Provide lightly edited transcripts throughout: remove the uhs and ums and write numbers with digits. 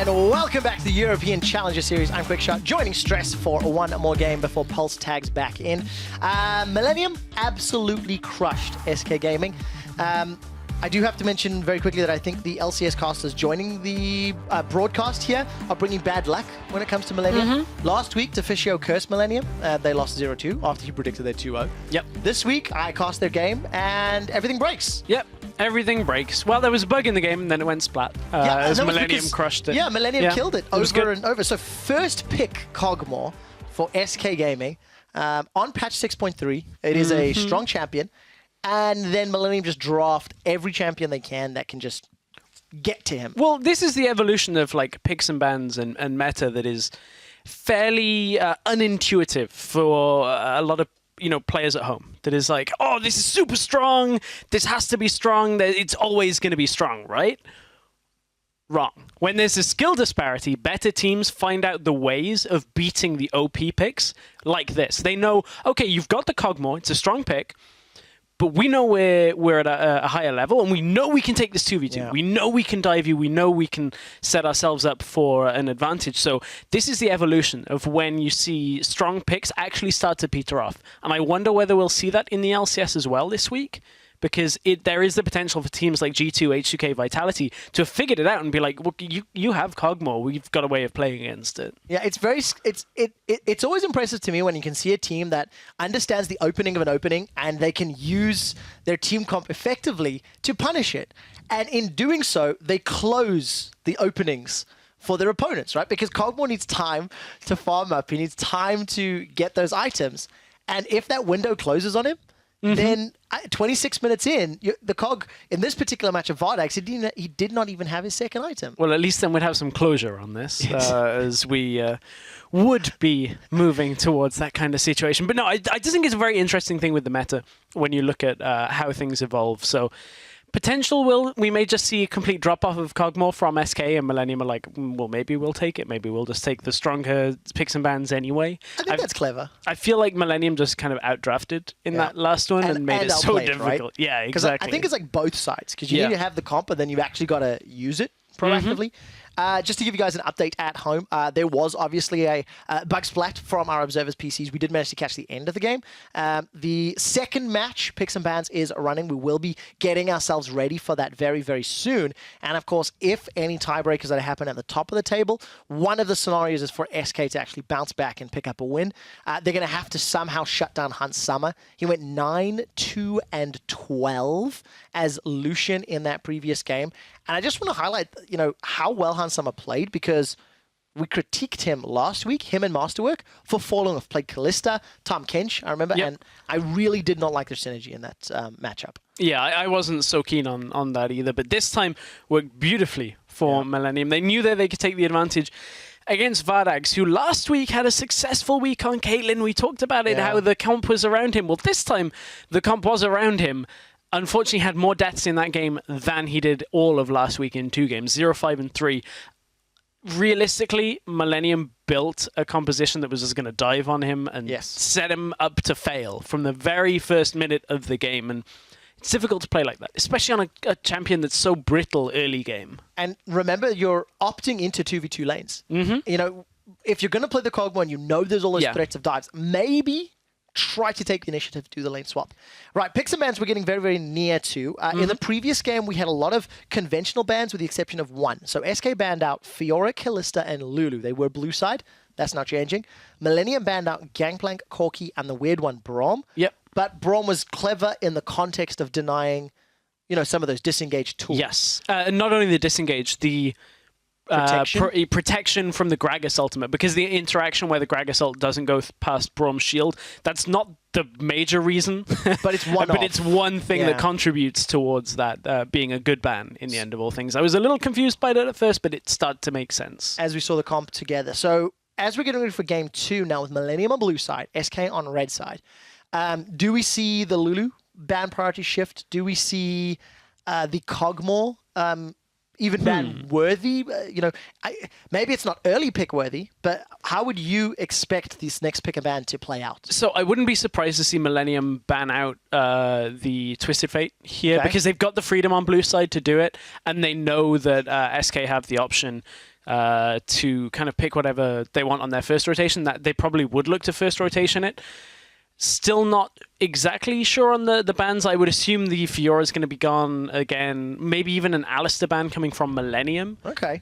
And welcome back to the European Challenger Series. I'm QuickShot, joining Stress for one more game before Pulse tags back in. Millenium absolutely crushed SK Gaming. I do have to mention very quickly that I think the LCS casters joining the broadcast here are bringing bad luck when it comes to Millenium. Last week, Deficio cursed Millenium. They lost 0-2 after he predicted their 2-0. Yep. This week, I cast their game and everything breaks. Yep. Everything breaks. Well, there was a bug in the game, and then it went splat. As Millenium crushed it. Yeah, Millenium killed it over and over. So first pick Cogmore for SK Gaming on patch 6.3. It is a strong champion. And then Millenium just draft every champion they can that can just get to him. Well, this is the evolution of like picks and bans and meta that is fairly unintuitive for a lot of players at home. That is like, oh, this is super strong. This has to be strong. It's always going to be strong, right? Wrong. When there's a skill disparity, better teams find out the ways of beating the OP picks like this. They know, okay, you've got the Cogmore. It's a strong pick. But we know we're at a higher level, and we know we can take this 2v2. Yeah. We know we can dive you. We know we can set ourselves up for an advantage. So this is the evolution of when you see strong picks actually start to peter off. And I wonder whether we'll see that in the LCS as well this week, because there is the potential for teams like G2, H2K, Vitality to have figured it out and be like, well, you have Cogmore. We've got a way of playing against it. Yeah, it's always impressive to me when you can see a team that understands the opening of an opening and they can use their team comp effectively to punish it. And in doing so, they close the openings for their opponents, right? Because Cogmore needs time to farm up. He needs time to get those items. And if that window closes on him, then 26 minutes in, the Cog, in this particular match of Vardax, he did not even have his second item. Well, at least then we'd have some closure on this, as we would be moving towards that kind of situation. But no, I just think it's a very interesting thing with the meta when you look at how things evolve. So potential, we may just see a complete drop-off of Cogmore from SK, and Millenium are like, well, maybe we'll take it. Maybe we'll just take the stronger picks and bans anyway. I think that's clever. I feel like Millenium just kind of outdrafted in that last one and made it so difficult. Right? Yeah, exactly. I think it's like both sides, because you need to have the comp, and then you've actually got to use it proactively. Just to give you guys an update at home, there was obviously a bug splat from our observers' PCs. We did manage to catch the end of the game. The second match, Picks and Bans, is running. We will be getting ourselves ready for that very, very soon. And of course, if any tiebreakers that happen at the top of the table, one of the scenarios is for SK to actually bounce back and pick up a win. They're going to have to somehow shut down Hunt Summer. He went 9, 2, and 12 as Lucian in that previous game. And I just want to highlight, how well Hunt Summer played, because we critiqued him last week, him and Masterwork, for falling off. Played Kalista, Tom Kench, I remember, and I really did not like their synergy in that matchup. Yeah, I wasn't so keen on that either, but this time worked beautifully for Millenium. They knew that they could take the advantage against Vardax, who last week had a successful week on Caitlyn. We talked about it, how the comp was around him. Well, this time the comp was around him. Unfortunately, had more deaths in that game than he did all of last week in 2 games, 0, 5, and 3. Realistically, Millenium built a composition that was just going to dive on him and set him up to fail from the very first minute of the game. And it's difficult to play like that, especially on a champion that's so brittle early game. And remember, you're opting into 2v2 lanes. If you're going to play the Cogmore and there's all those threats of dives, maybe try to take the initiative to do the lane swap. Right, picks and bans we're getting very, very near to. In the previous game, we had a lot of conventional bans with the exception of one. So SK banned out Fiora, Kalista, and Lulu. They were blue side. That's not changing. Millenium banned out Gangplank, Corki, and the weird one, Braum. Yep. But Braum was clever in the context of denying, some of those disengaged tools. Yes. Not only the disengage, the protection from the Gragas ultimate, because the interaction where the Gragas ult doesn't go past Braum's shield, that's not the major reason, but it's one. But it's one thing that contributes towards that being a good ban in the end of all things. I was a little confused by that at first, but it started to make sense as we saw the comp together. So as we're getting ready for game 2 now with Millenium on blue side, SK on red side, do we see the Lulu ban priority shift? Do we see the Cogmore even ban worthy? Maybe it's not early pick worthy, but how would you expect this next pick and ban to play out? So I wouldn't be surprised to see Millenium ban out the Twisted Fate here, because they've got the freedom on blue side to do it, and they know that SK have the option to kind of pick whatever they want on their first rotation. That they probably would look to first rotation it. Still not exactly sure on the bans. I would assume the Fiora is going to be gone again. Maybe even an Alistair ban coming from Millenium. Okay.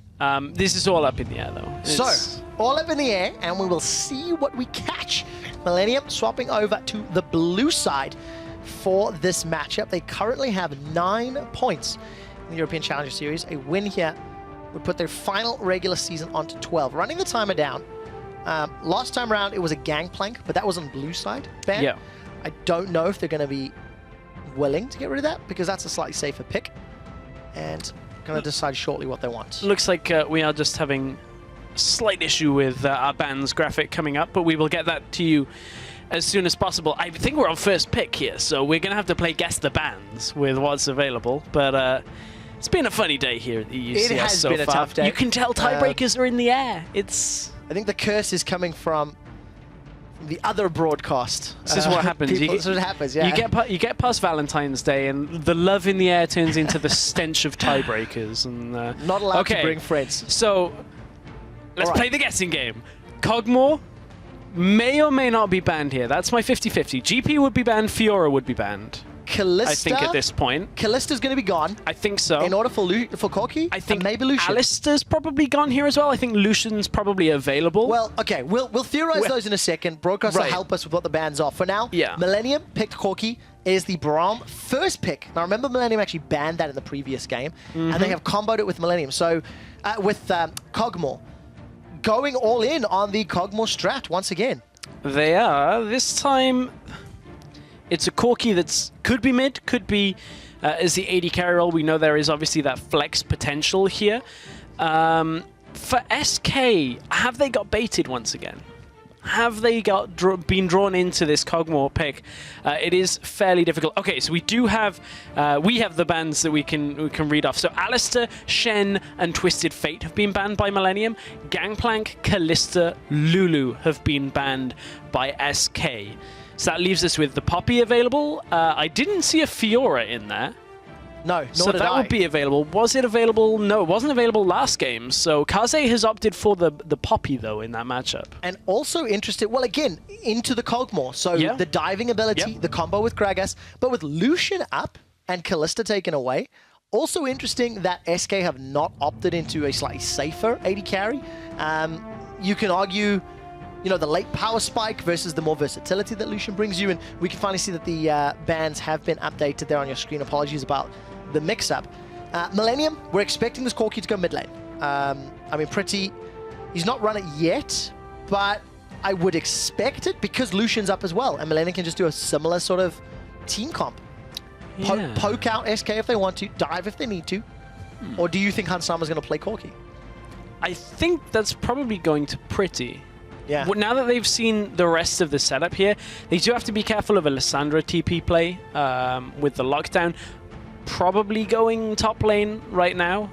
This is all up in the air, though. So, all up in the air, and we will see what we catch. Millenium swapping over to the blue side for this matchup. They currently have 9 points in the European Challenger Series. A win here would put their final regular season onto 12. Running the timer down. Last time around, it was a Gangplank, but that was on blue side ban. Yeah. I don't know if they're going to be willing to get rid of that, because that's a slightly safer pick. And going to decide shortly what they want. Looks like we are just having a slight issue with our bans graphic coming up, but we will get that to you as soon as possible. I think we're on first pick here, so we're going to have to play Guess the Bans with what's available. But it's been a funny day here at the UCS It has so been a far. tough day. You can tell tiebreakers are in the air. I think the curse is coming from the other broadcast. This is what happens. This is what happens, yeah. You get past Valentine's Day, and the love in the air turns into the stench of tiebreakers. And not allowed to bring friends. So let's play the guessing game. Cogmore may or may not be banned here. That's my 50-50. GP would be banned. Fiora would be banned. Kalista, I think at this point. Kalista's going to be gone. I think so. In order for Corki, I think maybe Lucian. Alistair's probably gone here as well. I think Lucian's probably available. Well, okay, we'll theorize those in a second. Broadcast will help us with what the bans are. For now, Millenium picked Corki. Is the Braum first pick. Now remember, Millenium actually banned that in the previous game, and they have comboed it with Millenium. So with Cogmore, going all in on the Cogmore strat once again. They are. This time, it's a Corki that's could be mid, could be as the AD carry role. We know there is obviously that flex potential here. For SK, have they got baited once again? Have they been drawn into this Cogmore pick? It is fairly difficult. Okay, so we do have the bans that we can read off. So Alistair, Shen, and Twisted Fate have been banned by Millenium. Gangplank, Kalista, Lulu have been banned by SK. So that leaves us with the Poppy available. I didn't see a Fiora in there. No, so that would be available. Was it available? No, it wasn't available last game. So Kaze has opted for the Poppy, though, in that matchup. And also interested, well, again, into the Cogmore. So the diving ability, the combo with Gragas, but with Lucian up and Kalista taken away. Also interesting that SK have not opted into a slightly safer AD carry. You can argue, you know, the late power spike versus the more versatility that Lucian brings you. And we can finally see that the bans have been updated there on your screen. Apologies about the mix-up. Millenium, we're expecting this Corki to go mid lane. I mean, he's not run it yet, but I would expect it because Lucian's up as well. And Millenium can just do a similar sort of team comp. Poke out SK if they want to, dive if they need to. Or do you think Hansama's going to play Corki? I think that's probably going to Pretty. Yeah. Now that they've seen the rest of the setup here, they do have to be careful of a Lissandra TP play with the lockdown. Probably going top lane right now.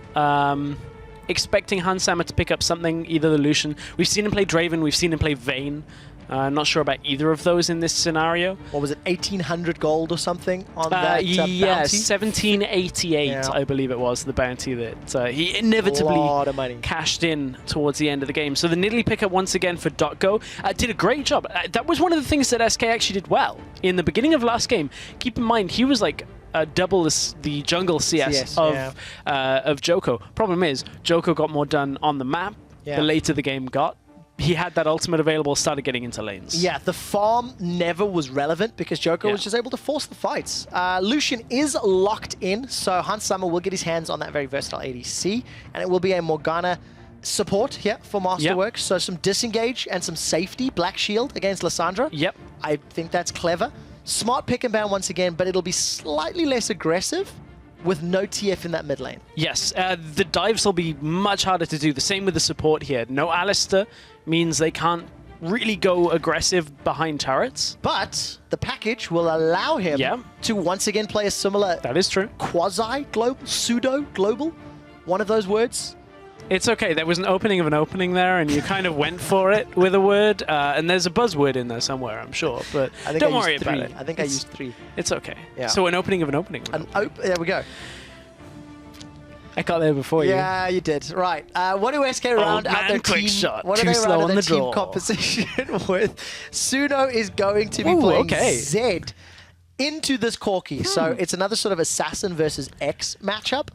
Expecting Hansama to pick up something, either the Lucian. We've seen him play Draven, we've seen him play Vayne. Not sure about either of those in this scenario. What was it, 1,800 gold or something on that yeah, bounty? 1788, I believe it was, the bounty that he inevitably cashed in towards the end of the game. So the Nidalee pickup once again for .go did a great job. That was one of the things that SK actually did well. In the beginning of last game, keep in mind, he was like double the jungle CS of Joko. Problem is, Joko got more done on the map the later the game got. He had that ultimate available, started getting into lanes. Yeah, the farm never was relevant because Joko was just able to force the fights. Lucian is locked in, so Hansama will get his hands on that very versatile ADC, and it will be a Morgana support here for Masterworks. So some disengage and some safety, Black Shield against Lissandra. Yep. I think that's clever. Smart pick and ban once again, but it'll be slightly less aggressive with no TF in that mid lane. Yes, the dives will be much harder to do. The same with the support here. No Alistair means they can't really go aggressive behind turrets. But the package will allow him to once again play a similar... That is true. Quasi-global, pseudo-global, one of those words. It's okay. There was an opening of an opening there, and you kind of went for it with a word. And there's a buzzword in there somewhere, I'm sure. But don't worry about it. I think I used 3. It's okay. Yeah. So an opening of an opening. There we go. I got there before you. Yeah, you did. Right. What do SK round out their quick team? shot. What do Too they slow round out on their the team draw. composition with? Suno is going to be Ooh, playing okay. Zed into this Corki. So it's another sort of assassin versus X matchup.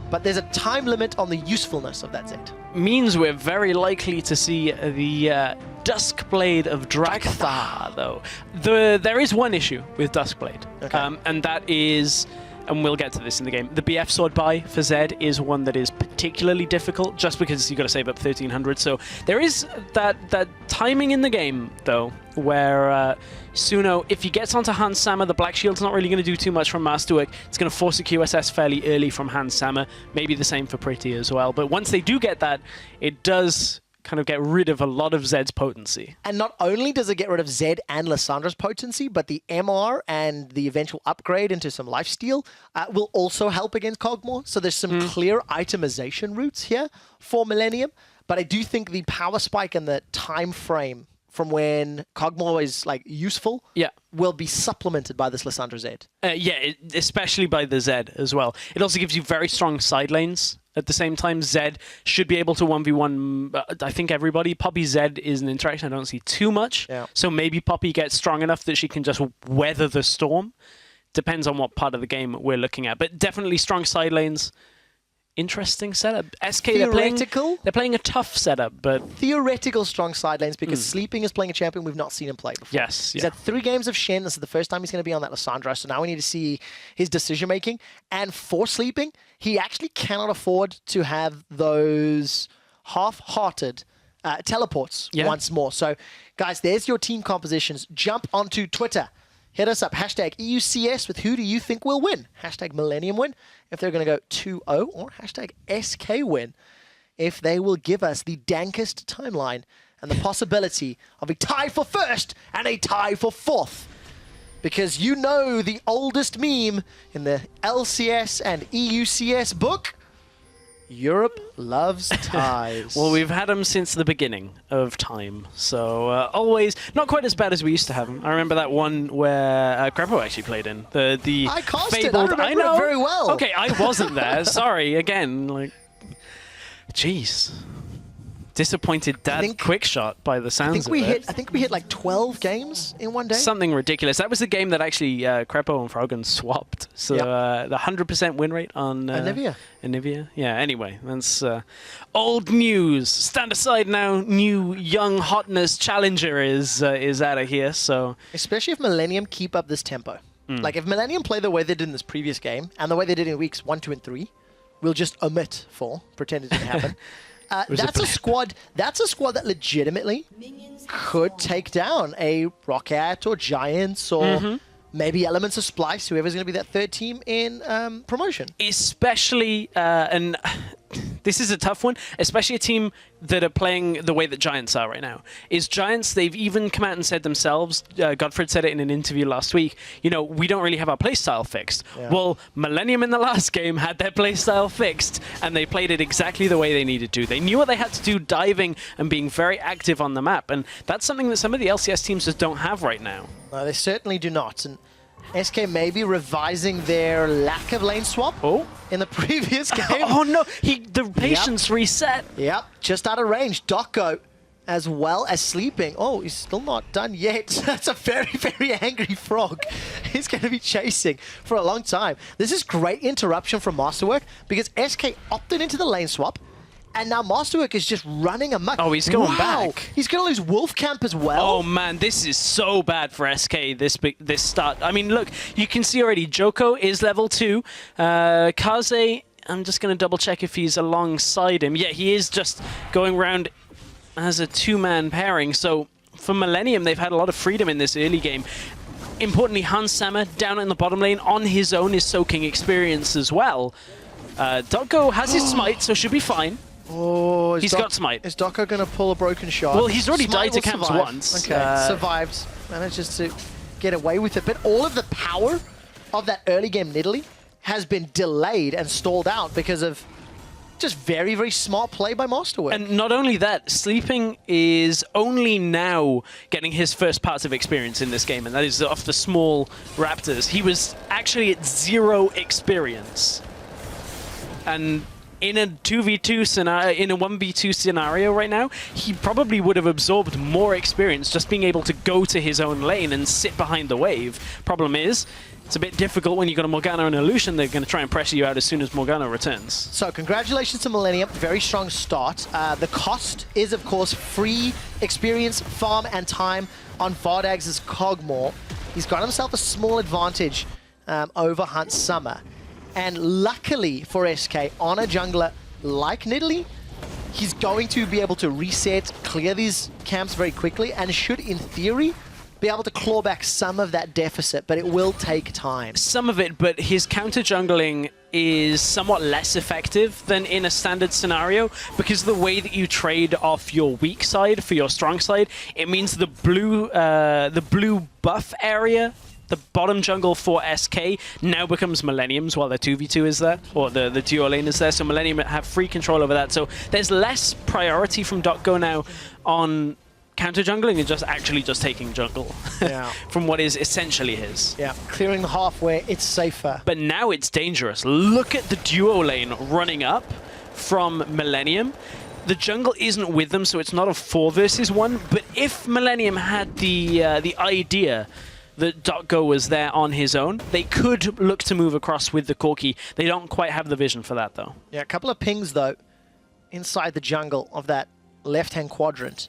But there's a time limit on the usefulness of that Zed. Means we're very likely to see the Duskblade of Dragthar, though. There is one issue with Duskblade, Okay. and that is, and we'll get to this in the game, the BF sword buy for Zed is one that is particularly difficult, just because you've got to save up 1,300. So there is that timing in the game, though, where Suno, if he gets onto Hans Sama, the Black Shield's not really going to do too much from Masterwork. It's going to force a QSS fairly early from Hans Sama. Maybe the same for Pretty as well. But once they do get that, it does kind of get rid of a lot of Zed's potency. And not only does it get rid of Zed and Lissandra's potency, but the MR and the eventual upgrade into some lifesteal will also help against Cogmore. So there's some clear itemization routes here for Millenium. But I do think the power spike and the time frame from when Cogmore is like useful will be supplemented by this Lissandra Zed. Especially by the Zed as well. It also gives you very strong side lanes. At the same time, Zed should be able to 1v1, I think, everybody. Poppy Zed is an interaction I don't see too much. Yeah. So maybe Poppy gets strong enough that she can just weather the storm. Depends on what part of the game we're looking at. But definitely strong side lanes. Interesting setup. SK, they're playing a tough setup, but theoretical strong side lanes because Sleeping is playing a champion we've not seen him play before. Yes, He's had 3 games of Shen. This is the first time he's going to be on that Lissandra, so now we need to see his decision-making. And for Sleeping, he actually cannot afford to have those half-hearted teleports once more. So, guys, there's your team compositions. Jump onto Twitter. Hit us up, hashtag EUCS with who do you think will win? Hashtag Millenium win if they're going to go 2-0, or hashtag SK win if they will give us the dankest timeline and the possibility of a tie for first and a tie for fourth. Because you know the oldest meme in the LCS and EUCS book, Europe loves ties. Well, we've had them since the beginning of time, so always not quite as bad as we used to have them. I remember that one where Crepo actually played in the I cast fabled. it. I remember it very well. Okay, I wasn't there. Sorry again. Like, jeez. Disappointed dad quick shot by the sounds of it. I think we hit like 12 games in one day. Something ridiculous. That was the game that actually Crepo and Frogan swapped. So the 100% win rate on Anivia. Yeah, anyway, that's old news. Stand aside now. New young hotness challenger is out of here. So especially if Millenium keep up this tempo. Like if Millenium play the way they did in this previous game and the way they did in weeks 1, 2, and 3, we'll just omit 4, pretend it didn't happen. That's a squad that legitimately could take down a Roccat or Giants or maybe elements of Splice, whoever's going to be that third team in promotion. Especially, and this is a tough one, especially a team that are playing the way that Giants are right now. Is Giants, they've even come out and said themselves, Godfred said it in an interview last week, you know, we don't really have our playstyle fixed. Yeah. Well, Millenium in the last game had their playstyle fixed, and they played it exactly the way they needed to. They knew what they had to do, diving and being very active on the map, and that's something that some of the LCS teams just don't have right now. No, they certainly do not. And SK may be revising their lack of lane swap in the previous game. Oh no, the patience reset. Yep, just out of range. Doko as well as Sleeping. Oh, he's still not done yet. That's a very, very angry frog. He's going to be chasing for a long time. This is great interruption from Masterwork because SK opted into the lane swap. And now Masterwork is just running amok. Oh, he's going back. He's going to lose Wolf Camp as well. Oh, man, this is so bad for SK, this start. I mean, look, you can see already, Joko is level 2. Kaze, I'm just going to double-check if he's alongside him. Yeah, he is just going around as a 2-man pairing. So for Millenium, they've had a lot of freedom in this early game. Importantly, Hans Sama down in the bottom lane on his own is soaking experience as well. Doko has his smite, so should be fine. Oh, he's got smite. Is Doko going to pull a broken shot? Well, he's already died to camps once. Okay, survived. Manages to get away with it. But all of the power of that early game Nidalee has been delayed and stalled out because of just very, very smart play by Masterwork. And not only that, Sleeping is only now getting his first parts of experience in this game, and that is off the small Raptors. He was actually at 0 experience And in a 2v2 scenario, in a 1v2 scenario right now, he probably would have absorbed more experience just being able to go to his own lane and sit behind the wave. Problem is, it's a bit difficult when you've got a Morgana and a Lucian. They're going to try and pressure you out as soon as Morgana returns. So congratulations to Millenium. Very strong start. The cost is, of course, free experience, farm, and time on Vardags' Cogmore. He's got himself a small advantage over Hunt Summer. And luckily for SK, on a jungler like Nidalee, he's going to be able to reset, clear these camps very quickly, and should, in theory, be able to claw back some of that deficit, but it will take time. Some of it, but his counter jungling is somewhat less effective than in a standard scenario, because the way that you trade off your weak side for your strong side, it means the blue buff area, the bottom jungle for SK, now becomes Millenium's while their 2v2 is there, or the duo lane is there, so Millenium have free control over that. So there's less priority from .go now on counter jungling and just taking jungle from what is essentially his. Yeah, clearing the half where it's safer. But now it's dangerous. Look at the duo lane running up from Millenium. The jungle isn't with them, so it's not a 4 versus 1, but if Millenium had the idea that .go was there on his own, they could look to move across with the Corki. They don't quite have the vision for that, though. Yeah, a couple of pings, though, inside the jungle of that left-hand quadrant.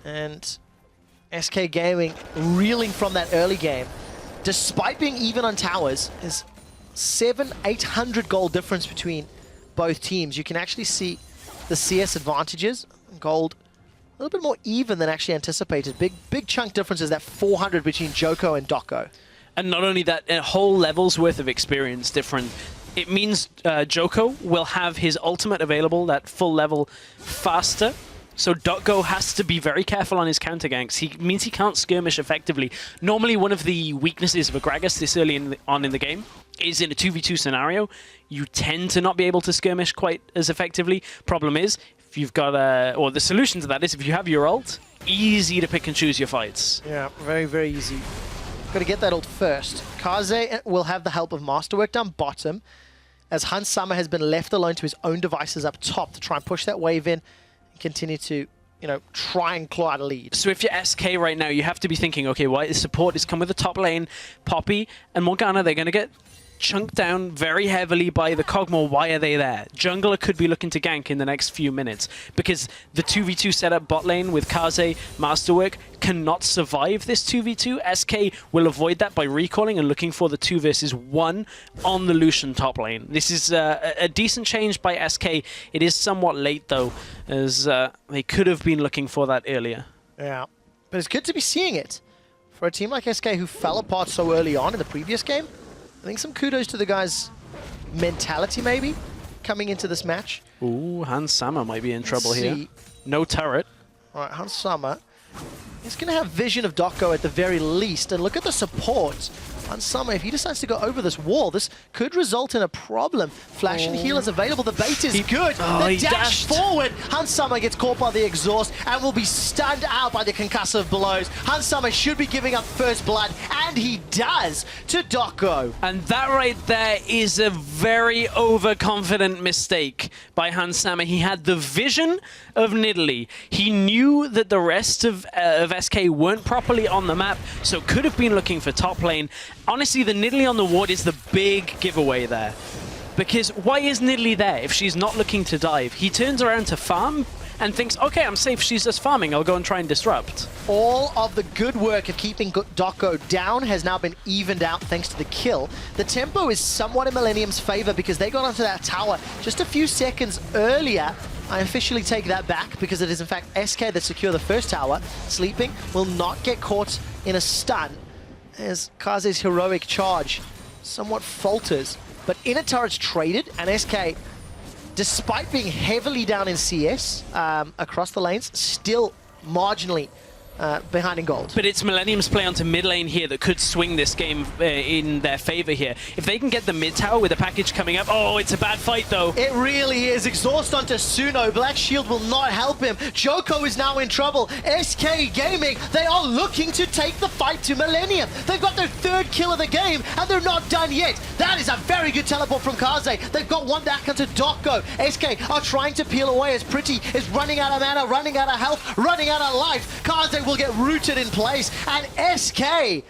And SK Gaming reeling from that early game, despite being even on towers, is 700-800 gold difference between both teams. You can actually see the CS advantages. Gold a little bit more even than actually anticipated. Big chunk differences, that 400 between Joko and .go. And not only that, a whole level's worth of experience different. It means Joko will have his ultimate available, that full level, faster. So .go has to be very careful on his counter ganks. He means he can't skirmish effectively. Normally, one of the weaknesses of a Gragas this early on in the game is in a 2v2 scenario, you tend to not be able to skirmish quite as effectively. Problem is, if you've got or the solution to that is if you have your ult, easy to pick and choose your fights. Yeah, very, very easy. Got to get that ult first. Kaze will have the help of Masterwork down bottom, as Hunt Summer has been left alone to his own devices up top to try and push that wave in and continue to, you know, try and claw out a lead. So if you're SK right now, you have to be thinking, okay, why the support is come with the top lane, Poppy and Morgana, they're going to get chunked down very heavily by the Cogmore. Why are they there? Jungler could be looking to gank in the next few minutes because the 2v2 setup bot lane with Kaze, Masterwork cannot survive this 2v2. SK will avoid that by recalling and looking for the 2 versus 1 on the Lucian top lane. This is a decent change by SK. It is somewhat late though, as they could have been looking for that earlier. Yeah, but it's good to be seeing it. For a team like SK who fell apart so early on in the previous game, I think some kudos to the guys' mentality, maybe, coming into this match. Ooh, Hans Sama might be in trouble here. No turret. All right, Hans Sama. He's going to have vision of .go at the very least. And look at the support. Hans Sama, if he decides to go over this wall, this could result in a problem. Flash and heal is available. The bait is good. The dash forward. Hans Sama gets caught by the exhaust and will be stunned out by the concussive blows. Hans Sama should be giving up first blood, and he does to .go. And that right there is a very overconfident mistake by Hans Sama. He had the vision of Nidalee. He knew that the rest of SK weren't properly on the map, so could have been looking for top lane. Honestly, the Nidalee on the ward is the big giveaway there. Because why is Nidalee there if she's not looking to dive? He turns around to farm and thinks, okay, I'm safe, she's just farming, I'll go and try and disrupt. All of the good work of keeping .go down has now been evened out thanks to the kill. The tempo is somewhat in Millenium's favor because they got onto that tower just a few seconds earlier. I officially take that back because it is in fact SK that secure the first tower. Sleeping will not get caught in a stun as Kaze's heroic charge somewhat falters. But inner turret's traded, and SK, despite being heavily down in CS across the lanes, still marginally behind in gold. But it's Millennium's play onto mid lane here that could swing this game in their favor here. If they can get the mid tower with a package coming up, oh, it's a bad fight though. It really is. Exhaust onto Suno. Black Shield will not help him. Joko is now in trouble. SK Gaming, they are looking to take the fight to Millenium. They've got their 3rd kill of the game, and they're not done yet. That is a very good teleport from Kaze. They've got one back onto Doko. SK are trying to peel away as Pretty is running out of mana, running out of health, running out of life. Kaze will get rooted in place, and SK,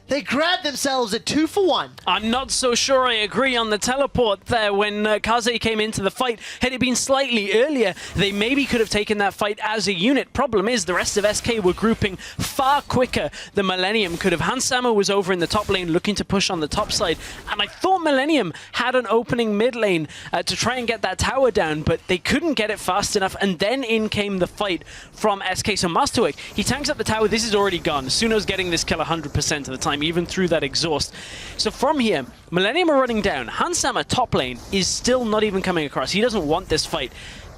they grab themselves a 2-for-1. I'm not so sure I agree on the teleport there. When Kaze came into the fight, had it been slightly earlier, they maybe could have taken that fight as a unit. Problem is, the rest of SK were grouping far quicker than Millenium could have. Hansama was over in the top lane looking to push on the top side, and I thought Millenium had an opening mid lane to try and get that tower down, but they couldn't get it fast enough, and then in came the fight from SK. So Masterwork, he tanks up the tower. This is already gone. Suno's getting this kill 100% of the time, even through that exhaust. So from here, Millenium are running down. Hansama top lane is still not even coming across. He doesn't want this fight.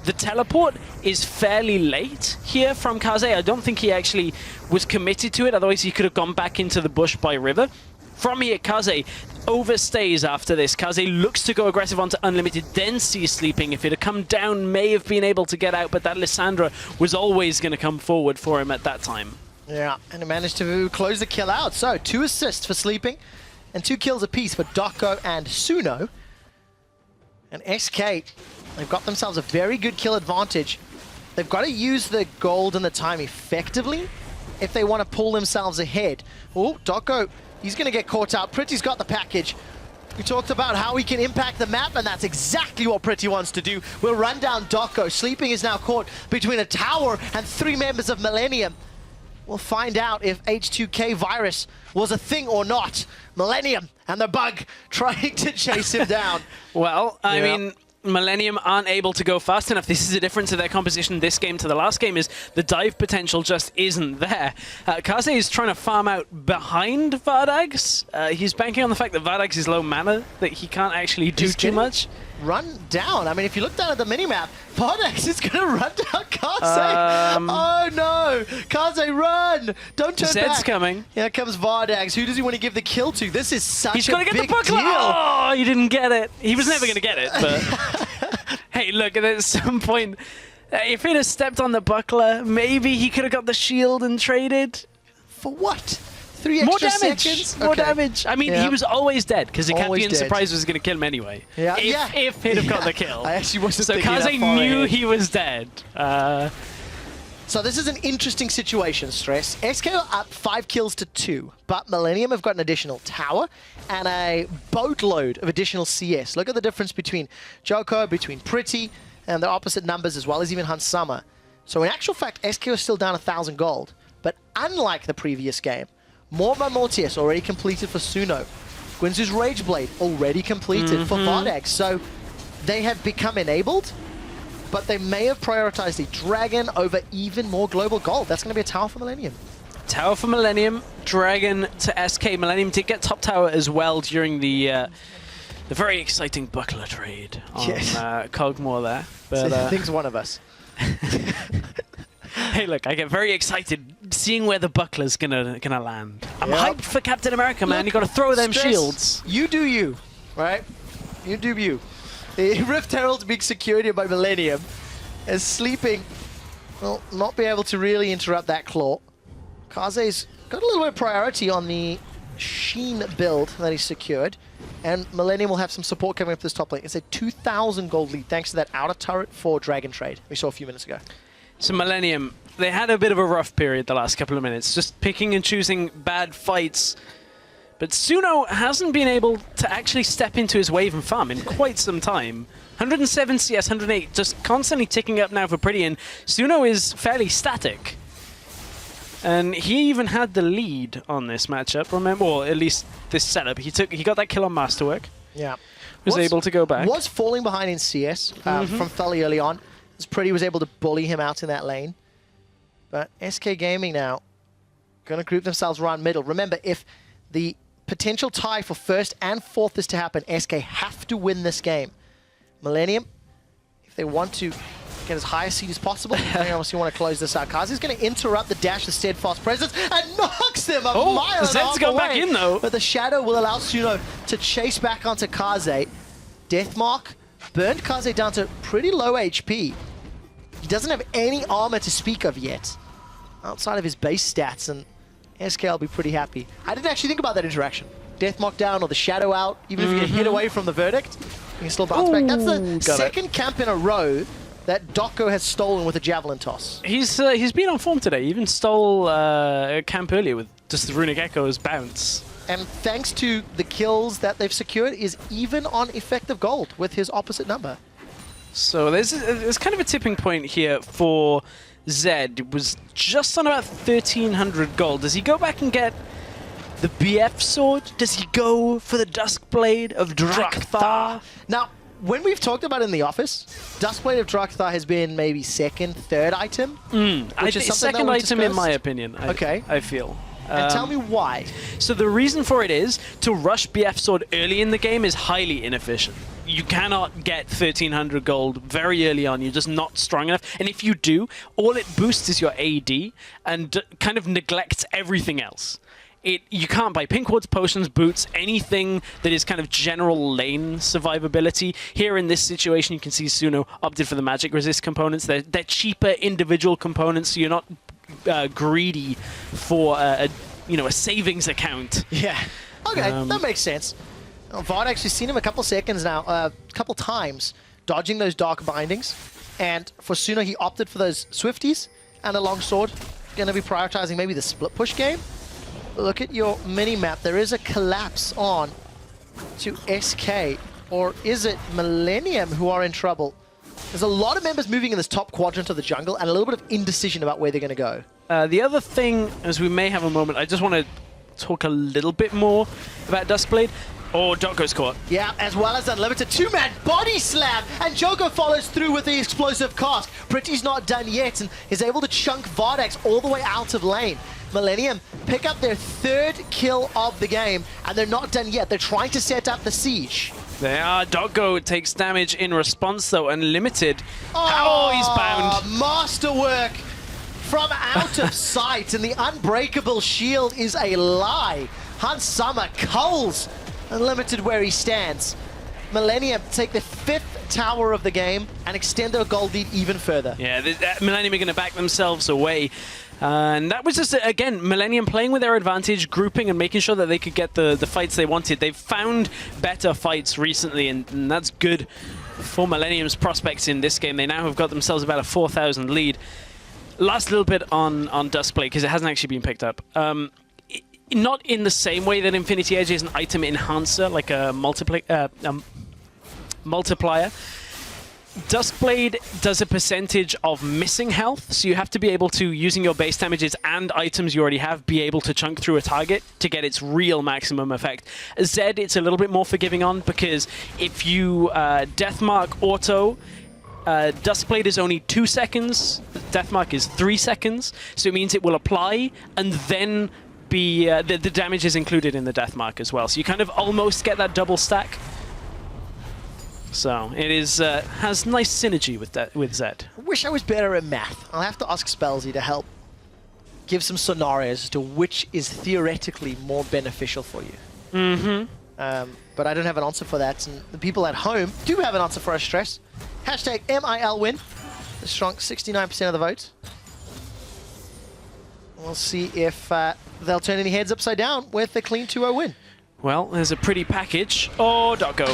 The teleport is fairly late here from Kaze. I don't think he actually was committed to it, otherwise he could have gone back into the bush by river. From here, Kaze overstays after this. Kaze looks to go aggressive onto Unlimited, then sees Sleeping. If it had come down, may have been able to get out, but that Lissandra was always going to come forward for him at that time. Yeah, and he managed to close the kill out. So 2 assists for Sleeping and 2 kills apiece for Doko and Suno. And SK, they've got themselves a very good kill advantage. They've got to use the gold and the time effectively if they want to pull themselves ahead. Oh, Doko, he's going to get caught out. Pretty's got the package. We talked about how he can impact the map, and that's exactly what Pretty wants to do. We'll run down Doko. Sleeping is now caught between a tower and 3 members of Millenium. We'll find out if H2K virus was a thing or not. Millenium and the bug trying to chase him down. Well, I mean, Millenium aren't able to go fast enough. This is a difference of their composition this game to the last game, is the dive potential just isn't there. Kaze is trying to farm out behind Vardags. He's banking on the fact that Vardags is low mana, that he can't actually do too much. Run down. I mean, if you look down at the minimap, Vardags is going to run down Kaze. Oh no! Kaze, run! Don't turn back. Zed's coming. Here comes Vardags. Who does he want to give the kill to? This is such a big deal. He's got to get the buckler! Oh, he didn't get it. He was never going to get it, but... Hey, look, at some point, if he'd have stepped on the buckler, maybe he could have got the shield and traded. For what? 3 extra seconds? More damage. I mean, he was always dead, because the Cathian surprise was going to kill him anyway. Yeah. If he'd have got the kill. I actually wasn't thinking that far ahead. So Kaze knew he was dead. So this is an interesting situation, Stress. SK are up 5 kills to 2, but Millenium have got an additional tower and a boatload of additional CS. Look at the difference between Joko, between Pretty, and their opposite numbers, as well as even Hansama. So in actual fact, SK are still down 1,000 gold, but unlike the previous game, Morma Mortius already completed for Suno. Guinzu's Rageblade already completed for Vardags. So they have become enabled, but they may have prioritized a dragon over even more global gold. That's going to be a tower for Millenium. Tower for Millenium, dragon to SK. Millenium did get top tower as well during the very exciting buckler trade on Cogmore there. But I think it's one of us. Hey, look, I get very excited seeing where the buckler's gonna land. I'm hyped for Captain America, man. You got to throw them shields. You do you, right? You do you. The Rift Herald's being secured here by Millenium, as Sleeping will not be able to really interrupt that claw. Kaze's got a little bit of priority on the Sheen build that he's secured, and Millenium will have some support coming up this top lane. It's a 2,000 gold lead thanks to that outer turret for Dragon Trade we saw a few minutes ago. So Millenium, they had a bit of a rough period the last couple of minutes, just picking and choosing bad fights. But Suno hasn't been able to actually step into his wave and farm in quite some time. 107 CS, 108, just constantly ticking up now for Pretty, and Suno is fairly static. And he even had the lead on this matchup, remember, or at least this setup. He got that kill on Masterwork. Yeah. Was able to go back. Was falling behind in CS from fairly early on. As Pretty was able to bully him out in that lane. But SK Gaming now going to group themselves around middle. Remember, if the potential tie for first and fourth is to happen, SK have to win this game. Millenium, if they want to get as high a seed as possible. I obviously want to close this out. Kazi's going to interrupt the dash with Steadfast Presence and knocks them a mile and a half got away. back in, though. But the Shadow will allow Suno to chase back onto Kaze. Deathmark burned Kaze down to pretty low HP. He doesn't have any armor to speak of yet, outside of his base stats, and SK will be pretty happy. I didn't actually think about that interaction. Deathmark down or the Shadow out, even if you get hit away from the Verdict, you can still bounce back. That's the second camp in a row that Doko has stolen with a Javelin Toss. He's been on form today. He even stole a camp earlier with just the Runic Echo's bounce. And thanks to the kills that they've secured, is even on effective gold with his opposite number. So there's kind of a tipping point here for Zed. It was just on about 1,300 gold. Does he go back and get the BF sword? Does he go for the Duskblade of Drakthar? Now, when we've talked about it in the office, Duskblade of Drakthar has been maybe second, third item. Which is second item in my opinion. I feel. And tell me why. So the reason for it is, to rush BF Sword early in the game is highly inefficient. You cannot get 1,300 gold very early on. You're just not strong enough. And if you do, all it boosts is your AD and kind of neglects everything else. You can't buy pink wards, potions, boots, anything that is kind of general lane survivability. Here in this situation, you can see Suno opted for the magic resist components. They're cheaper individual components, so you're not greedy for a savings account. Yeah. Okay, that makes sense. Vardex, we've seen him a couple seconds now, a couple times, dodging those Dark Bindings. And for Suno, he opted for those Swifties and a Longsword. Going to be prioritizing maybe the split push game. Look at your mini-map. There is a collapse on to SK. Or is it Millenium who are in trouble? There's a lot of members moving in this top quadrant of the jungle and a little bit of indecision about where they're going to go. The other thing, as we may have a moment, I just want to talk a little bit more about Duskblade. Oh, Doko's caught. Yeah, as well as Unlimited. Two-man body slam, and Joko follows through with the explosive cast. Pretty's not done yet, and is able to chunk Vardex all the way out of lane. Millenium pick up their third kill of the game, and they're not done yet. They're trying to set up the siege. They are. Doggo takes damage in response, though. Unlimited. Oh, he's bound. Masterwork from out of sight, and the unbreakable shield is a lie. Hans Summer culls Unlimited where he stands. Millenium take the 5th tower of the game and extend their gold lead even further. Yeah, Millenium are going to back themselves away. And that was just, again, Millenium playing with their advantage, grouping and making sure that they could get the fights they wanted. They've found better fights recently, and that's good for Millennium's prospects in this game. They now have got themselves about a 4,000 lead. Last little bit on Duskblade, because it hasn't actually been picked up. Not in the same way that Infinity Edge is an item enhancer, like a multiplier. Duskblade does a percentage of missing health, so you have to be able to, using your base damages and items you already have, be able to chunk through a target to get its real maximum effect. Zed, it's a little bit more forgiving on, because if you Deathmark auto, Duskblade is only 2 seconds, Deathmark is 3 seconds, so it means it will apply and then be the damage is included in the Deathmark as well, so you kind of almost get that double stack. So it is has nice synergy with Zed. I wish I was better at math. I'll have to ask Spellsy to help give some scenarios as to which is theoretically more beneficial for you. But I don't have an answer for that, and the people at home do have an answer for our stress. Hashtag MILWin. The strong 69% of the vote. We'll see if they'll turn any heads upside down with a clean 2-0 win. Well, there's a pretty package. Oh, Doggo.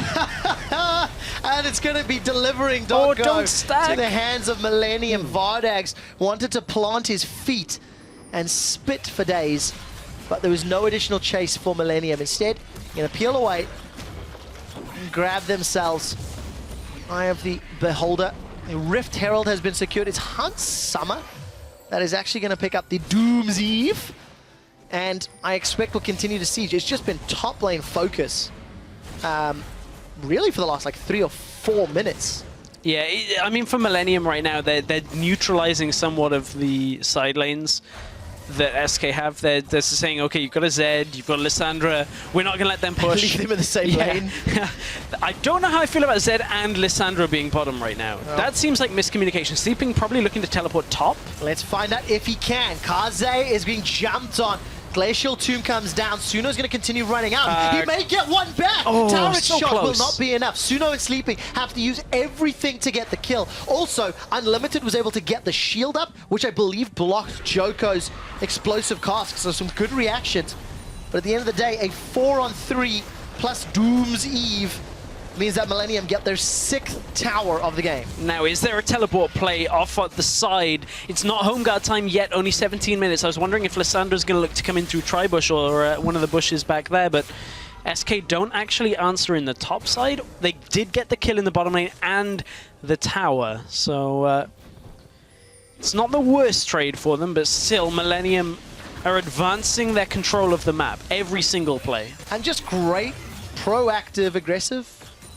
And it's going to be delivering Doggo to the hands of Millenium. Vardags wanted to plant his feet and spit for days, but there was no additional chase for Millenium. Instead, going to peel away and grab themselves Eye of the Beholder. The Rift Herald has been secured. It's Hunt Summer that is actually going to pick up the Doom's Eve. And I expect we'll continue to siege. It's just been top lane focus, really for the last like 3 or 4 minutes. Yeah, I mean for Millenium right now, they're neutralizing somewhat of the side lanes. that SK have. They're saying, okay, you've got a Zed, you've got Lissandra, we're not going to let them push. Leave them in the same lane. I don't know how I feel about Zed and Lissandra being bottom right now. Oh. That seems like miscommunication. Sleeping probably looking to teleport top. Let's find out if he can. Kaze is being jumped on. Glacial Tomb comes down. Suno's going to continue running out. He may get one back. Turret so shot close. will not be enough. Suno and Sleeping have to use everything to get the kill. Also, Unlimited was able to get the shield up, which I believe blocked Joko's explosive cast. So some good reactions. But at the end of the day, a 4-on-3 plus Doom's Eve means that Millenium get their 6th tower of the game. Now, is there a teleport play off at the side? It's not home guard time yet, only 17 minutes. I was wondering if Lissandra's going to look to come in through Tribush or one of the bushes back there, but SK don't actually answer in the top side. They did get the kill in the bottom lane and the tower, so it's not the worst trade for them, but still, Millenium are advancing their control of the map every single play. And just great, proactive, aggressive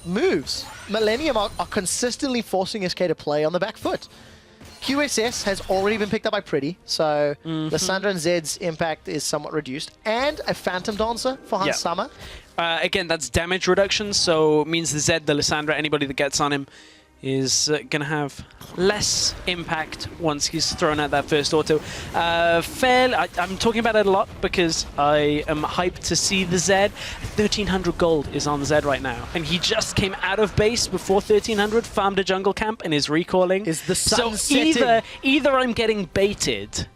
moves. Millenium are consistently forcing SK to play on the back foot. QSS has already been picked up by Pretty, so Lissandra and Zed's impact is somewhat reduced. And a Phantom Dancer for Hans Summer. Again, that's damage reduction, so it means the Zed, the Lissandra, anybody that gets on him is going to have less impact once he's thrown out that first auto. I'm talking about it a lot because I am hyped to see the Zed. 1300 gold is on Zed right now, and he just came out of base before 1300, farmed a jungle camp, and is recalling. Is the sun setting? So either I'm getting baited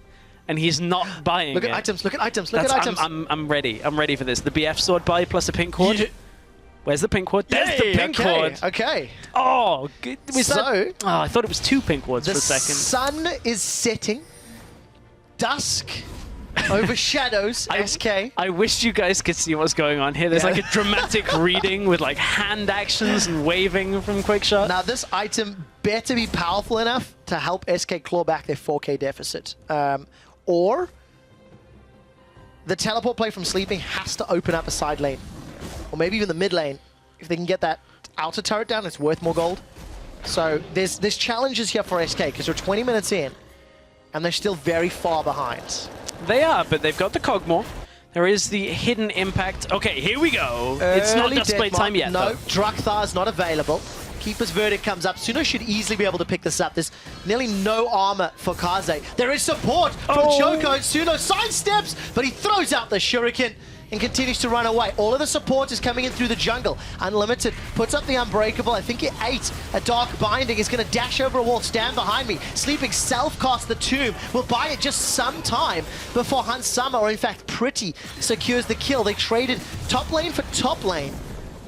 and he's not buying Look at items, look at items, look at items. I'm ready. I'm ready for this. The BF sword buy plus a pink cord. Where's the pink ward? There's the pink ward. Okay. Oh, I thought it was 2 pink wards for a second. The sun is setting. Dusk overshadows SK. I wish you guys could see what's going on here. There's like a dramatic reading with like hand actions and waving from Quickshot. Now this item better be powerful enough to help SK claw back their 4K deficit. Or the teleport play from Sleeping has to open up a side lane. Or maybe even the mid lane. If they can get that outer turret down, it's worth more gold. So there's challenges here for SK because we're 20 minutes in and they're still very far behind. They are, but they've got the Cogmore. There is the hidden impact. Okay, here we go. It's not display time yet. No, Drukthar's not available. Keeper's Verdict comes up. Suno should easily be able to pick this up. There's nearly no armor for Kaze. There is support from Joko. Suno sidesteps, but he throws out the Shuriken and continues to run away. All of the support is coming in through the jungle. Unlimited puts up the Unbreakable. I think it ate a Dark Binding. Is going to dash over a wall, stand behind me. Sleeping self-cast the Tomb. Will buy it just some time before Hans Summer, or in fact Pretty, secures the kill. They traded top lane for top lane.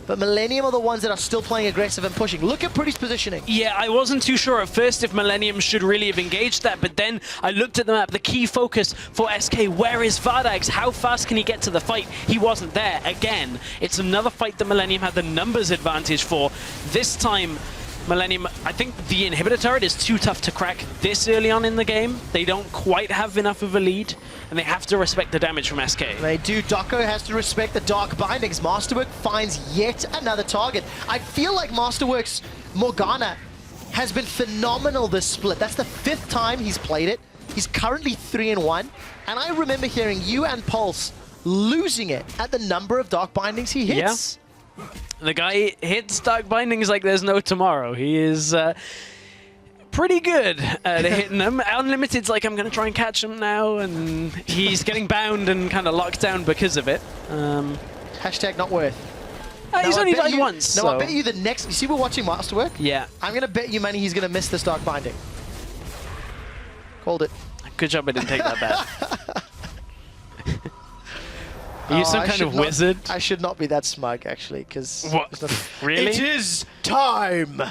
But Millenium are the ones that are still playing aggressive and pushing. Look at Pretty's positioning. Yeah, I wasn't too sure at first if Millenium should really have engaged that, but then I looked at the map, the key focus for SK, where is Vardags? How fast can he get to the fight? He wasn't there. Again, it's another fight that Millenium had the numbers advantage for. This time, Millenium, I think the inhibitor turret is too tough to crack this early on in the game. They don't quite have enough of a lead, and they have to respect the damage from SK. They do. Doko has to respect the Dark Bindings. Masterwork finds yet another target. I feel like Masterwork's Morgana has been phenomenal this split. That's the 5th time he's played it. He's currently 3-1, and I remember hearing you and Pulse losing it at the number of Dark Bindings he hits. Yeah. The guy hits Dark Bindings like there's no tomorrow. He is pretty good at hitting them. Unlimited's like, I'm going to try and catch him now, and he's getting bound and kind of locked down because of it. Hashtag not worth. He's only died once. No, so. I bet you the next... You see we're watching Masterwork? Yeah. I'm going to bet you money he's going to miss this Dark Binding. Called it. Good job I didn't take that bet. Are you some kind of wizard? I should not be that smug, actually, because... What? Really? It is time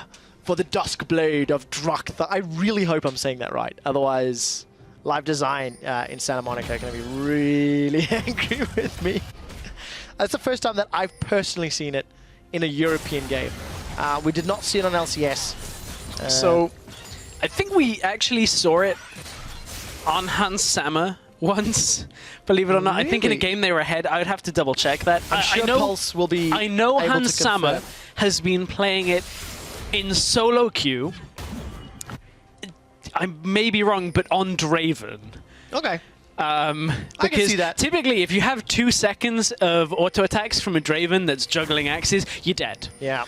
for the Dusk Blade of Druktha. I really hope I'm saying that right. Otherwise, Live Design in Santa Monica are going to be really angry with me. That's the first time that I've personally seen it in a European game. We did not see it on LCS. So, I think we actually saw it on Hans Sammer once, believe it or not. Really? I think in a game they were ahead. I would have to double check that. I'm sure Pulse will be I know Hans Sammer has been playing it in solo queue. I may be wrong, but on Draven. Okay. I can see that. Typically, if you have 2 seconds of auto attacks from a Draven that's juggling axes, you're dead. Yeah.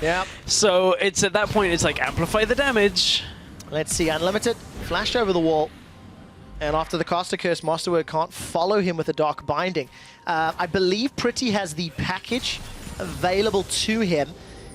Yeah. So it's at that point, it's like amplify the damage. Let's see, Unlimited flashed over the wall. And after the Caster Curse, Masterwork can't follow him with a Dark Binding. I believe Pretty has the package available to him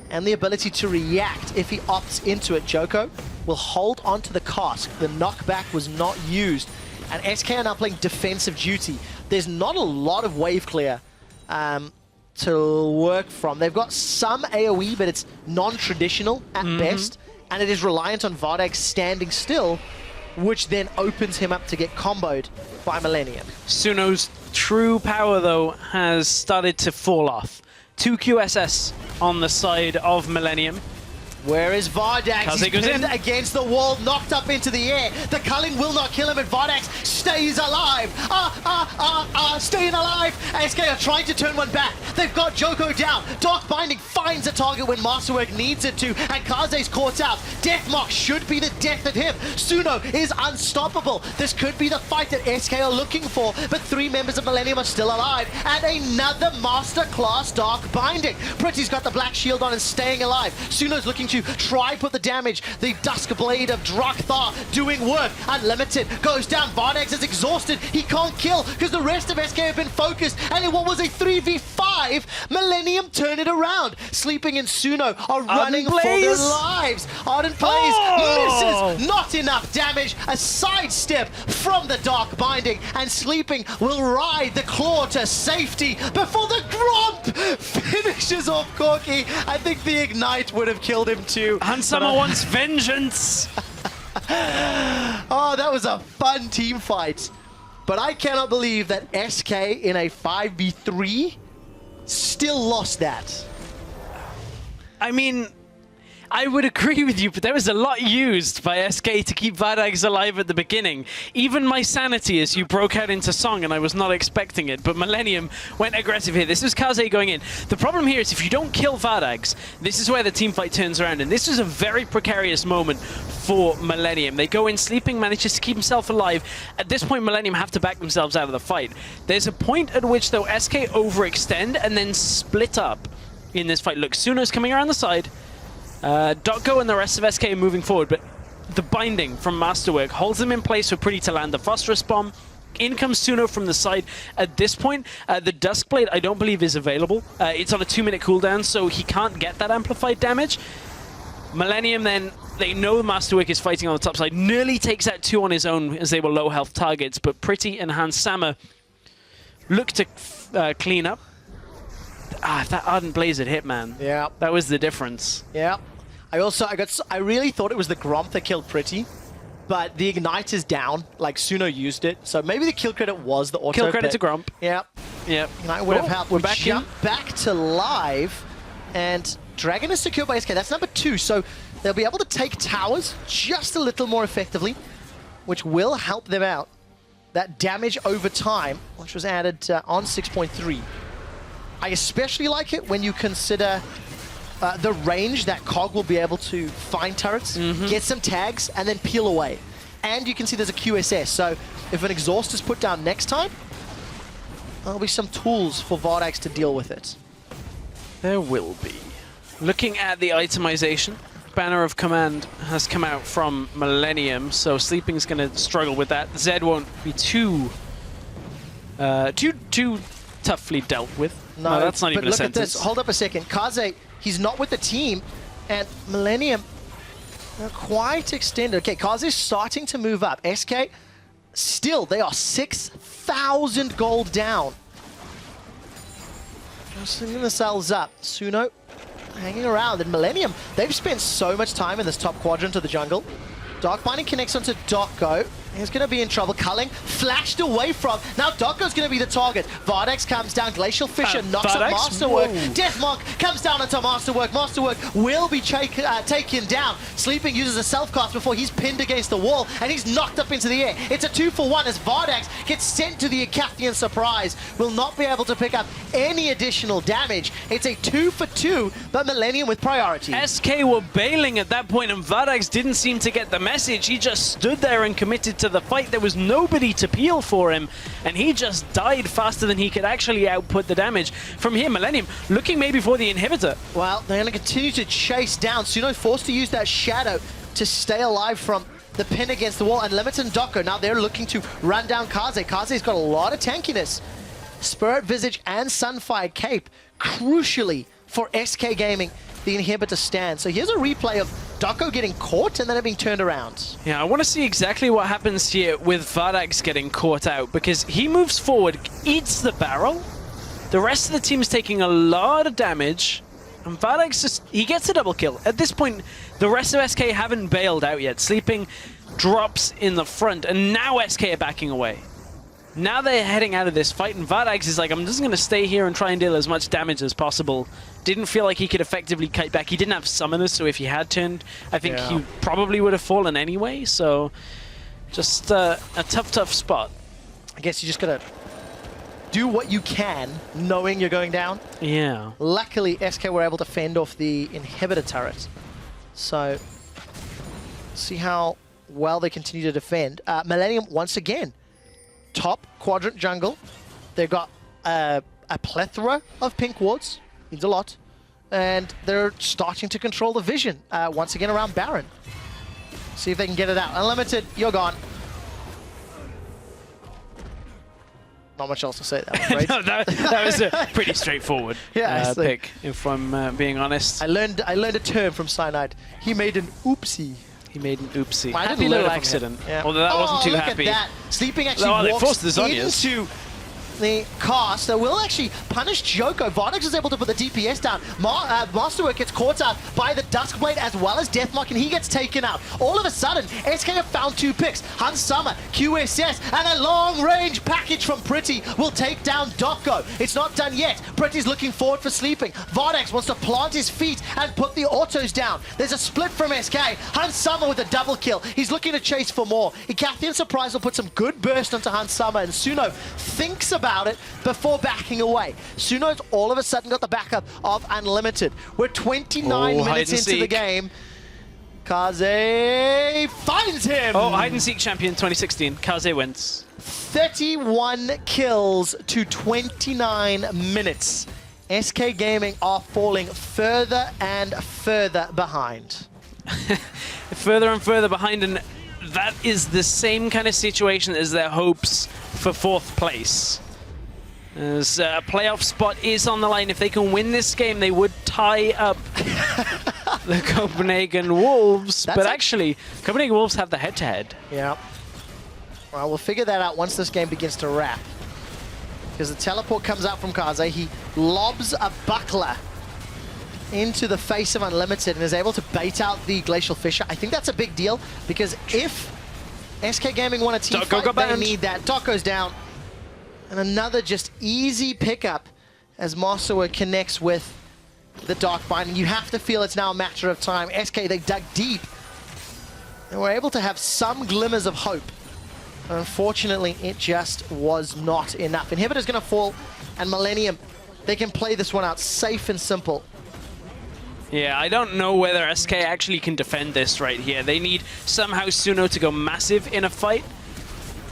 and the ability to react if he opts into it. Joko will hold onto the cask. The knockback was not used. And SK are now playing defensive duty. There's not a lot of wave clear to work from. They've got some AoE, but it's non-traditional at best. And it is reliant on Vardag standing still, which then opens him up to get comboed by Millenium. Suno's true power, though, has started to fall off. 2 QSS on the side of Millenium. Where is Vardax? He's goes pinned in. against the wall, knocked up into the air. The culling will not kill him, and Vardax stays alive. Staying alive. SK are trying to turn one back. They've got Joko down. Dark Binding finds a target when Masterwork needs it to, and Kaze's caught out. Deathmark should be the death of him. Suno is unstoppable. This could be the fight that SK are looking for, but 3 members of Millenium are still alive, and another Masterclass Dark Binding. Pretty's got the black shield on and staying alive. Suno's looking to try put the damage. The Dusk Blade of Drakthar doing work. Unlimited goes down. Vardax is exhausted. He can't kill because the rest of SK have been focused. And in what was a 3v5, Millenium turn it around. Sleeping and Suno are running for their lives. Ardent plays. Misses. Not enough damage. A sidestep from the Dark Binding. And Sleeping will ride the claw to safety before the Gromp finishes off Corky. I think the Ignite would have killed him too. Hansama wants vengeance. Oh, that was a fun team fight. But I cannot believe that SK in a 5v3 still lost that. I mean, I would agree with you, but there was a lot used by SK to keep Vardags alive at the beginning. Even my sanity as you broke out into song, and I was not expecting it, but Millenium went aggressive here. This was Kaze going in. The problem here is if you don't kill Vardags, this is where the teamfight turns around, and this was a very precarious moment for Millenium. They go in, Sleeping manages to keep himself alive. At this point, Millenium have to back themselves out of the fight. There's a point at which, though, SK overextend and then split up in this fight. Look, Suno's coming around the side. Dotgo and the rest of SK are moving forward, but the binding from Masterwork holds them in place for Pretty to land the Phosphorus Bomb. In comes Suno from the side. At this point, the Duskblade, I don't believe, is available. It's on a 2-minute cooldown, so he can't get that amplified damage. Millenium then, they know Masterwork is fighting on the top side, nearly takes out 2 on his own as they were low health targets, but Pretty and Hansama look to clean up. If that Ardent Blaze had hit, man. Yeah. That was the difference. Yeah. I really thought it was the Gromp that killed Pretty, but the Ignite is down, like Suno used it, so maybe the kill credit was the auto. Kill credit to Gromp. Yeah. Yep. Ignite would have helped. We're back in. Back to live, and Dragon is secured by SK. That's number 2, so they'll be able to take towers just a little more effectively, which will help them out. That damage over time, which was added on 6.3. I especially like it when you consider the range that Cog will be able to find turrets, get some tags, and then peel away. And you can see there's a QSS, so if an exhaust is put down next time, there'll be some tools for Vardax to deal with it. There will be. Looking at the itemization, Banner of Command has come out from Millenium, so Sleeping's going to struggle with that. Zed won't be too toughly dealt with. No, that's not even a sentence. At this. Hold up a second. Kaze, he's not with the team, and Millenium are quite extended. Okay, Kaze is starting to move up. SK, still, they are 6,000 gold down. Just themselves up. Suno hanging around, and Millenium, they've spent so much time in this top quadrant of the jungle. Dark Binding connects onto Dotgo. He's going to be in trouble. Culling flashed away from. Now Dotgo's going to be the target. Vardax comes down. Glacial Fissure knocks up Masterwork. Deathmark comes down onto Masterwork. Masterwork will be taken down. Sleeping uses a self-cast before he's pinned against the wall, and he's knocked up into the air. It's a 2-for-1 as Vardax gets sent to the Acathian Surprise. Will not be able to pick up any additional damage. It's a 2-for-2, but Millenium with priority. SK were bailing at that point, and Vardax didn't seem to get the message. He just stood there and committed to the fight. There was nobody to peel for him, and he just died faster than he could actually output the damage. From here, Millenium looking maybe for the inhibitor. Well, they're going to continue to chase down. Suno forced to use that shadow to stay alive from the pin against the wall. Unlimited and Doko, now they're looking to run down Kaze. Kaze's got a lot of tankiness. Spirit Visage and Sunfire Cape, crucially for SK Gaming, the inhibitor stand. So here's a replay of Doko getting caught and then it being turned around. Yeah, I want to see exactly what happens here with Vardax getting caught out, because he moves forward, eats the barrel. The rest of the team is taking a lot of damage, and Vardax he gets a double kill. At this point, the rest of SK haven't bailed out yet. Sleeping drops in the front, and now SK are backing away. Now they're heading out of this fight, and Vardax is like, I'm just going to stay here and try and deal as much damage as possible. Didn't feel like he could effectively kite back. He didn't have summoners, so if he had turned, I think he probably would have fallen anyway. So just a tough spot. I guess you just got to do what you can, knowing you're going down. Yeah. Luckily, SK were able to fend off the inhibitor turret. So see how well they continue to defend. Millenium, once again, top quadrant jungle. They've got a plethora of pink wards, means a lot, and they're starting to control the vision once again around Baron. See if they can get it out. Unlimited, you're gone. Not much else to say there, I'm afraid. No, that was a pretty straightforward pick, if I'm being honest. I learned a term from Cyanide. He made an oopsie. He made an oopsie. Well, happy little accident. Yeah. Although that wasn't too look happy. At that. Sleeping actually walks into the cast that will actually punish Joko. Vardax is able to put the DPS down. Masterwork gets caught out by the Duskblade as well as Deathmark, and he gets taken out. All of a sudden, SK have found 2 picks. Hans Summer, QSS, and a long-range package from Pretty will take down Doko. It's not done yet. Pretty's looking forward for Sleeping. Vardax wants to plant his feet and put the autos down. There's a split from SK. Hans Summer with a double kill. He's looking to chase for more. Icathian Surprise will put some good burst onto Hans Summer, and Suno thinks about it before backing away. Suno's all of a sudden got the backup of Unlimited. We're 29 minutes into the game. Kaze finds him! Oh, hide and seek champion 2016. Kaze wins. 31 kills to 29 minutes. SK Gaming are falling further and further behind. Further and further behind, and that is the same kind of situation as their hopes for 4th place. As a playoff spot is on the line. If they can win this game, they would tie up the Copenhagen Wolves. But actually, Copenhagen Wolves have the head-to-head. Yeah. Well, we'll figure that out once this game begins to wrap. Because the teleport comes out from Kaze. He lobs a buckler into the face of Unlimited and is able to bait out the Glacial Fissure. I think that's a big deal, because if SK Gaming want a team fight, they need that. Doko's down. And another just easy pickup as Masterwork connects with the Dark Binding. You have to feel it's now a matter of time. SK, they dug deep and were able to have some glimmers of hope. But unfortunately, it just was not enough. Inhibitor's going to fall, and Millenium, they can play this one out safe and simple. Yeah, I don't know whether SK actually can defend this right here. They need somehow Suno to go massive in a fight.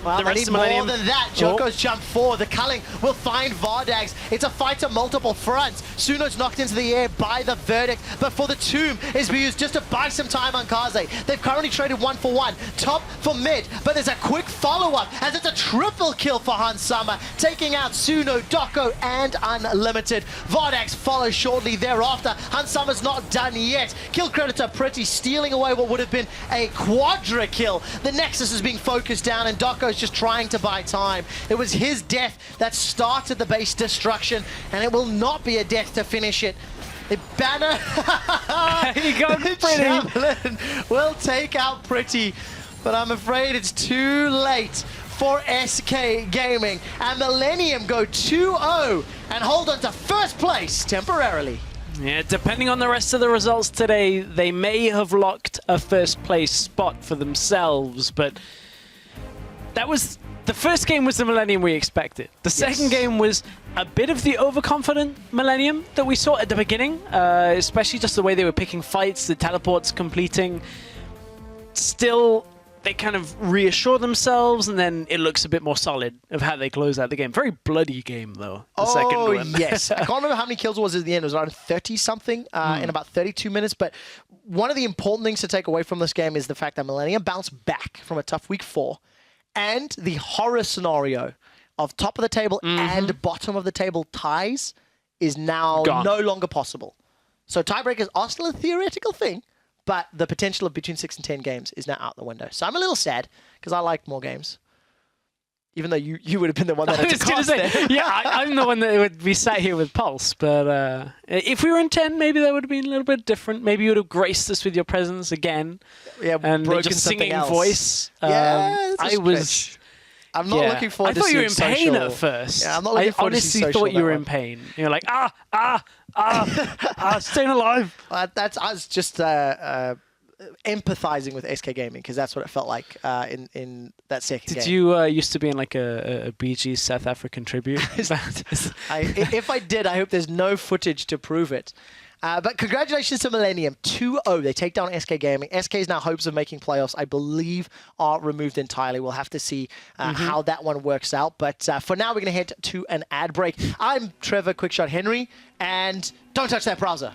Well, they need more than that. Joko's jump forward. The culling will find Vardax. It's a fight to multiple fronts. Suno's knocked into the air by the verdict, but for the tomb is used just to buy some time on Kaze. They've currently traded 1 for 1. Top for mid, but there's a quick follow-up as it's a triple kill for Hans Summer, taking out Suno, Doko, and Unlimited. Vardax follows shortly thereafter. Hans Summer's not done yet. Kill credit to Pretty, stealing away what would have been a quadra kill. The Nexus is being focused down, and Doko just trying to buy time. It was his death that started the base destruction, and it will not be a death to finish it. The banner he got Pretty. Javelin will take out Pretty, but I'm afraid it's too late for SK Gaming, and Millenium go 2-0 and hold on to first place temporarily. Yeah, depending on the rest of the results today, they may have locked a first place spot for themselves, but that was the first game was the Millenium we expected. The second game was a bit of the overconfident Millenium that we saw at the beginning, especially just the way they were picking fights, the teleports completing. Still they kind of reassure themselves, and then it looks a bit more solid of how they close out the game. Very bloody game, though, the second one. Yes. I can't remember how many kills it was at the end. It was around 30-something in about 32 minutes. But one of the important things to take away from this game is the fact that Millenium bounced back from a tough week 4. And the horror scenario of top of the table and bottom of the table ties is now no longer possible. So tiebreakers are still a theoretical thing, but the potential of between 6 and 10 games is now out the window. So I'm a little sad because I like more games. Even though you would have been the one that had to cast it. Yeah, I'm the one that would be sat here with Pulse. But if we were in 10, maybe that would have been a little bit different. Maybe you would have graced us with your presence again. Yeah, and broken just singing else. Voice. Yeah, I'm not yeah. looking forward to I thought you were in social. pain at first. Yeah, I'm not looking forward to honestly social thought you were that in pain. You're like, staying alive. I was just empathizing with SK Gaming because that's what it felt like in that second game. Did you used to be in like a BG South African tribute? If I did, I hope there's no footage to prove it. But congratulations to Millenium. 2-0. They take down SK Gaming. SK's now hopes of making playoffs, I believe, are removed entirely. We'll have to see how that one works out. But for now, we're going to head to an ad break. I'm Trevor Quickshot Henry, and don't touch that browser.